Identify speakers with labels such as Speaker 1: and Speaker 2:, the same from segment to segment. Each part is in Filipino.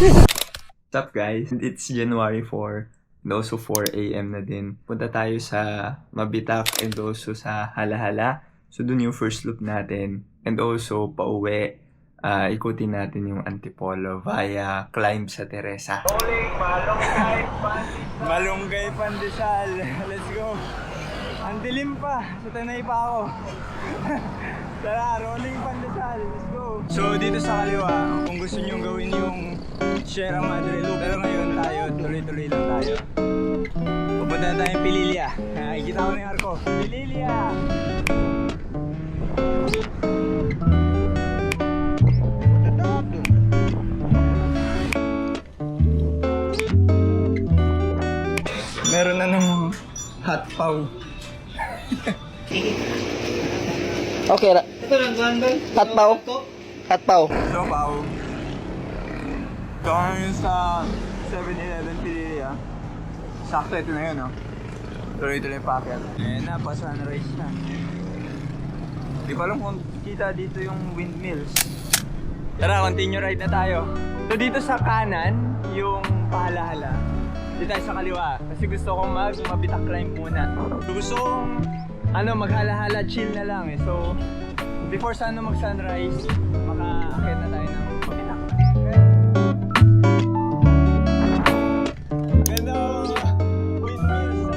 Speaker 1: What's up guys? It's January 4 and also 4 AM na din. Punta tayo sa Mabitak and also sa Halahala. So dun yung first loop natin. And also pauwi, ikutin natin yung Antipolo via climb sa Teresa.
Speaker 2: Malunggay Pandesal. Let's go. Ang dilim pa. Sa Tanay pa ako. Tara, rolling Pandesal. Let's go. So dito sa kaliwa, kung gusto nyo gawin yung Sierra Madre Loop. Pero ngayon tayo, tuloy-tuloy lang tayo. Pupunta na tayong Pililya. Ikita ko na yung arko. Pililya! Meron na ng hot paw.
Speaker 3: Okay ra. Hot paw. Hot paw.
Speaker 2: So paw. Kung sa 7-Eleven Pililya. Sakto ito na yun, no? Tuloy-tuloy packet. Ayan na, pa-sunrise na. Di pa alam kung kita dito yung windmills. Tara, continue ride na tayo. So dito sa kanan, yung Halahala. Dito tayo sa kaliwa. Kasi gusto kong Mabitak climb muna. So gusto kong mag-Halahala, chill na lang eh. So before sana mag-sunrise, maka-akit na tayo ng Mabitak. Ganda windmills.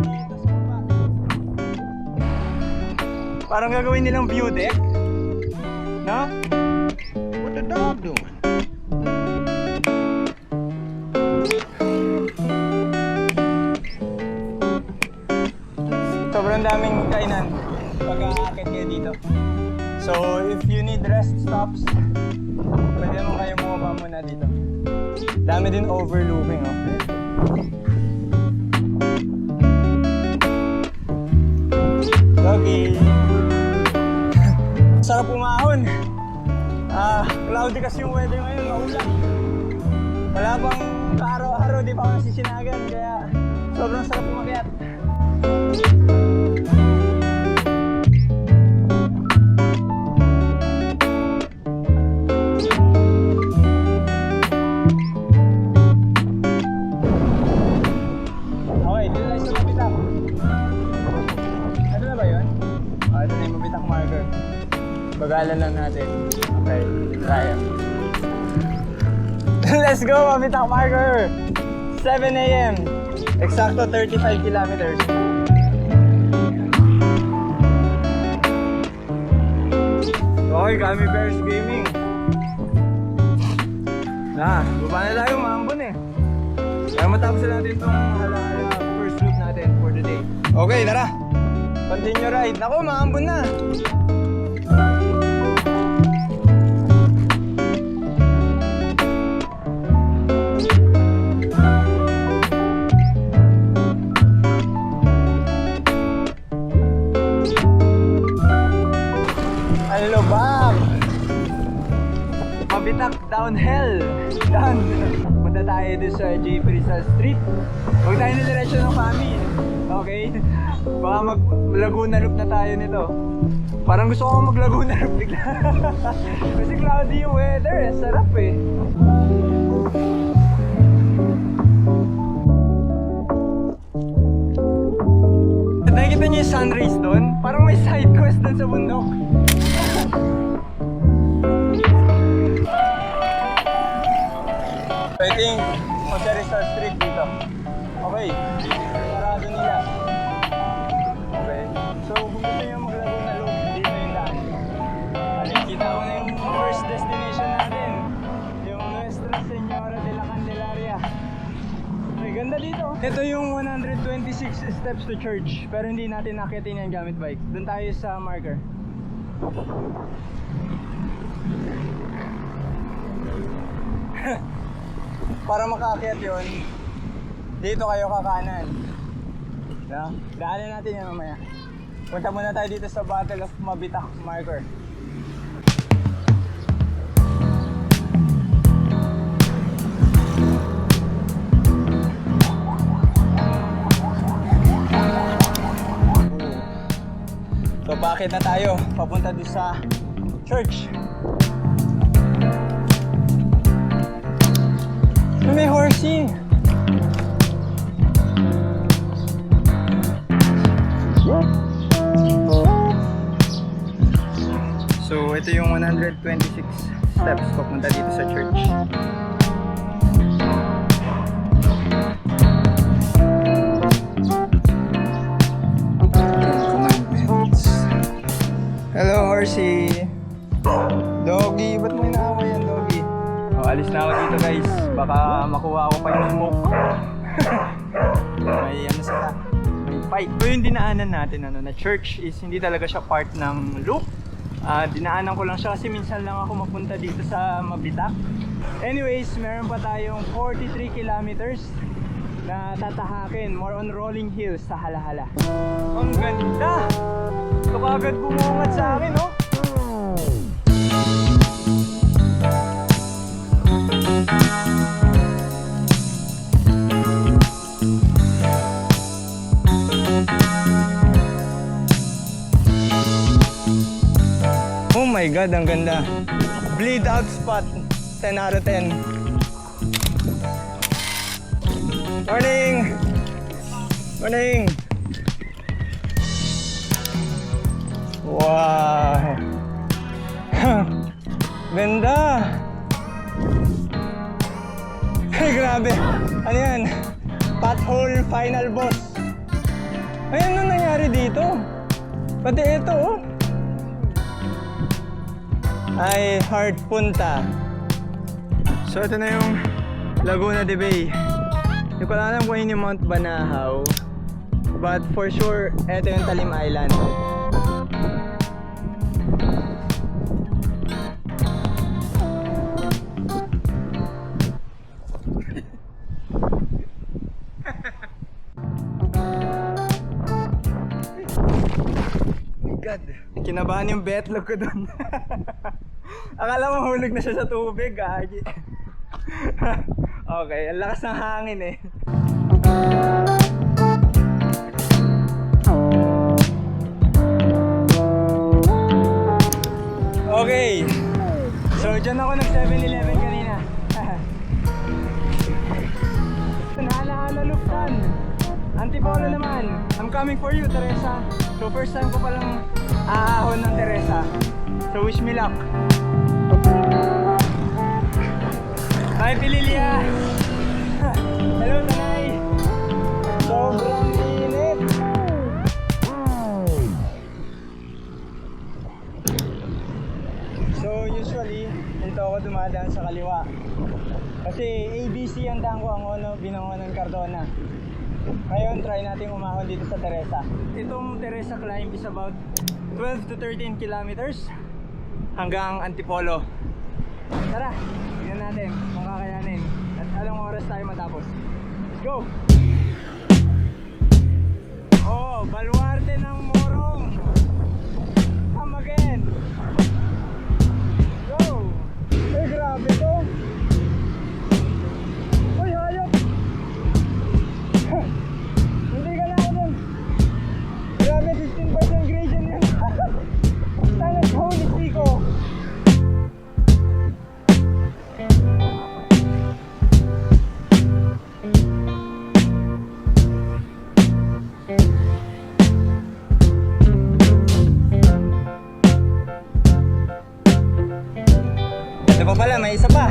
Speaker 2: Dito sa baba. Parang gagawin nilang view deck. No?
Speaker 3: What the dog doing?
Speaker 2: Sobrang daming kainan pag-aakit kayo dito. So if you need rest stops, pwede naman kayo bumaba muna dito. Dami din overlooking, okay? Doggy! Sarap umahon! Cloudy kasi yung weather ngayon, maulan. Wala bang araw-araw, di pa ako nasisinagan, kaya sobrang sarap umakyat. Okay, dito tayo sa Mabitak. Ano na ba yun? Ito na yung Mabitak marker. Bagalan lang natin. Okay, tayo. Let's go, Mabitak marker! 7 AM. Eksakto 35 kilometers. Okay, Gummy Bears Gaming. Baba na tayo, maambon eh. Kaya matapos na natin itong Halahala first loop natin for the day. Okay, tara. Continue ride. Naku, maambon na. Hello, Bob! Mabitak downhill! Done! Punta tayo doon sa J. Rizal Street. Huwag tayo na diretso ng Fami. Okay? Baka mag-Laguna Loop na tayo nito. Parang gusto ko mag-Laguna Loop bigla. Kasi cloudy yung weather eh. Sarap eh. Nakikita niyo yung sunrise doon? Parang may side quest doon sa bundok. So I think Jose Rizal Street dito. Okay, sarado nila. Okay, so kung gusto nyo mag-Laguna Loop, dito yung daan. Kita ko na yung first destination natin, yung Nuestra Señora de la Candelaria. Ay, ganda dito. Ito yung 126 steps to church, pero hindi natin nakitin yan gamit bike. Doon tayo sa marker. Para makaakyat yun, dito kayo kakanan. No? Daanan natin yan mamaya. Punta muna tayo dito sa Battle of Mabitak marker. So bakit na tayo papunta doon sa church? RC! So, ito yung 126 steps papunta dito sa church. Commandments. Hello, Horsey! Doggy, ba't mo inaaway yan, Doggy? Oh, alis na ako dito, guys. Baka makuha ako pa yung smoke. May ano sila, may fight. So yung dinaanan natin na church is hindi talaga siya part ng loop. Dinaanan ko lang siya kasi minsan lang ako mapunta dito sa Mabitak. Anyways, meron pa tayong 43 kilometers na tatahakin. More on rolling hills sa Halahala. Ang ganda! Ito kagad bumungat sa akin, no? Oh my god, ang ganda. Bleed out spot. 10 out of 10. Morning! Morning! Wow! Ganda! Ay, grabe! Ano yan? Pothole final boss. Ay, ano nangyari dito? Pati ito, oh. Ay, heart punta. So, ito na yung Laguna de Bay. Hindi ko alam kung yun yung Mount Banahaw. But for sure, ito yung Talim Island. God, kinabahan yung betlog ko dun. Akala mo hulog na siya sa tubig, gagi. Okay, ang lakas ng hangin eh. Okay, so dyan ako nag 7-Eleven kanina. Halahala Luftan, Antipolo naman. I'm coming for you, Teresa. So first time ko palang aahon ng Teresa. So wish me luck. Hi Pililia! Hello Tanay! Sobrang init! So usually, dito ako dumadaan sa kaliwa. Kasi ABC ang daan ko, ang Binangonan Cardona. Ngayon, try natin umahon dito sa Teresa. Itong Teresa climb is about 12 to 13 kilometers hanggang Antipolo. Tara, tignan natin kung kakayanin. At anong oras tayo matapos. Let's go! Oh, baluarte ng Morong! Come again! Go! Ay, grabe to! Uy, hayop! Hindi ka na ako dun! Grabe, 15% gradient yan! Talas, holy Pico! Ito pa pala, may isa pa.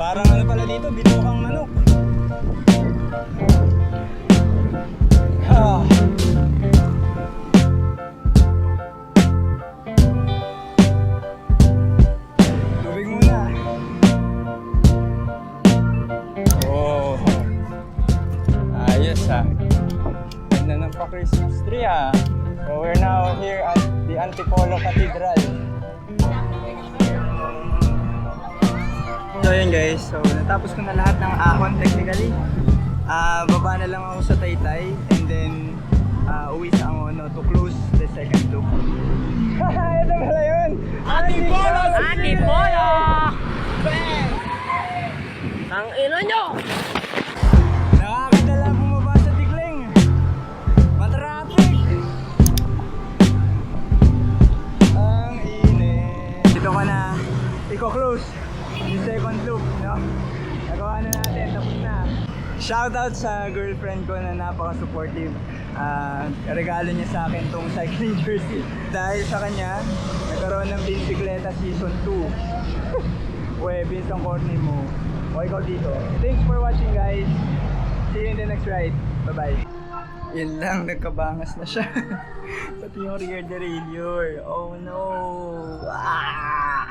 Speaker 2: Parang ano pala dito, binukang manok. Ah. Tubig muna. Oh. Ayos ah. Ganda ng pa-Christmas tree ah. So we're now here at the Antipolo Cathedral. So yun guys, so natapos ko na lahat ng ahon technically. Baba na lang ako sa Taytay and then uwi sa Angono to close the second loop. Ito pala yun! Antipolo!
Speaker 4: Antipolo! Ang ino nyo!
Speaker 2: Nakakadala bumaba sa Tikling. Matraffic! Ang init. Dito ka na i-close yung second loop, no? Nagawa na natin. Tapos Shoutout sa girlfriend ko na napaka-supportive. Regalo niya sa akin tong cycling jersey. Dahil sa kanya, nagkaroon ng Bisikleta Season 2. Uwe, Vince ang corner mo. O ikaw dito. Thanks for watching guys. See you in the next ride. Bye-bye. Yun lang, nagkabangas na siya. Pati yung rear derailleur. Oh no! Ah!